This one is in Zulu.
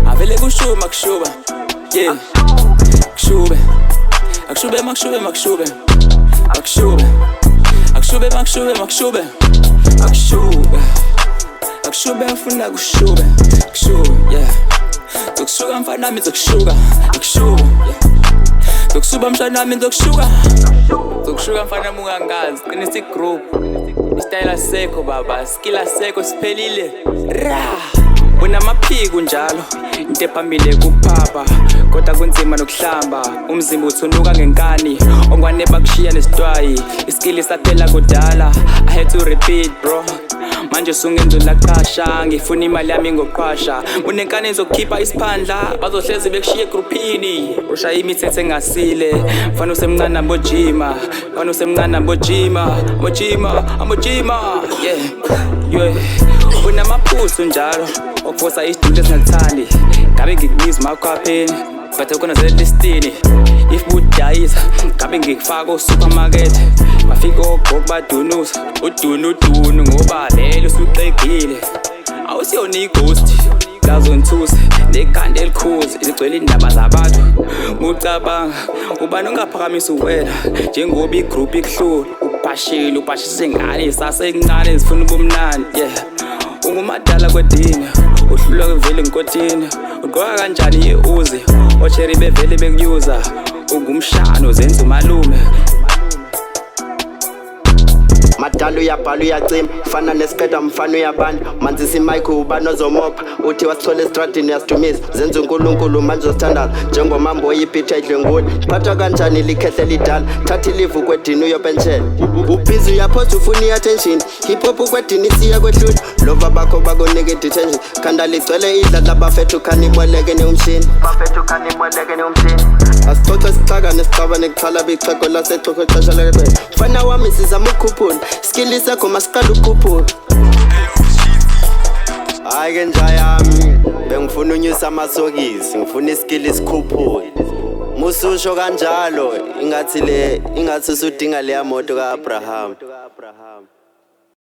Avele kushuba, yeah. Akshube, makshube. Akshube afuna kushube, yeah. Zokushuka mfana nami zokushuka, yeah. Zokusuba mshana nami zokushuka mfana mungangazi, qinisa igroup. Istyle sekho baba, skill sekho siphelile. Ra! Unamaphiko njalo, into ephambili kuphapha, kodwa kunzima nokuhlamba, umzimba uthunuka ngenkani, ongwane bakushiya nesitwayi, iskill saphela kudala, I had to repeat bro. Manje sungenza laqasha, ngifuna imali yami ngoqhwasha, unenkani ezokukhipha isiphandla, bazohlezi bekushiya egroupini, usha imithetho engasile, mfana usemncane nambojima, yeah. Unamaphuzu njalo, okufosa izinto ezingathandi, ngabe ngikubiza makhwapheni, but ukona zelistini, if budayisa, ngabe ngikufaka supermarket, bafika ogogo badunusa, udunu ngoba lelo usuqegile, awusiyona ighost, ngazonthuse, nekhanda elikhuzi, ligcwele indaba zabantu, mucabanga, ubani ongaphakamisa uwena, njengoba igroup ikuhlula, upashise ngane, sasencane zifuna ubumnandi, yeah. Ungumadala kwedini, uhlulwa kuvele nkotini, ugqoka kanjani ye-uzi, ocherry bevele bekuyuza, ungumshano zenza umalume. Madala uyabhala uyacima, fana nesiqeda mfana uyabanda, manzisa imike ubani ozomopha, uthi wasithola estradini uyasidumiza, zenza uNkulunkulu manje uzithandaza, njengomambo oyipitha idlwenguli, phathwa kanjani likhehle lidala, thatha ilivu kwedini uyopentshela, ubhizi uyaphosa ufuna i-attention, hip hop kwedini siya kwehlula, lova bakho bakunika i-detention, khanda ligcwele idlala bafethu khani imweleke umshini, asixoxe sixakane sixabane kuxhala bicheko lasexoko ixesha lekwe, mfana wami sizama ukukhuphula, skill sakho masiqala ukukhuphula. Hayi ke nja yami, bengifuna unyusa amasokisi, ngifuna iskill isikhuphule. Mususho kanjalo, ingathi usudinga leya moto kaAbraham.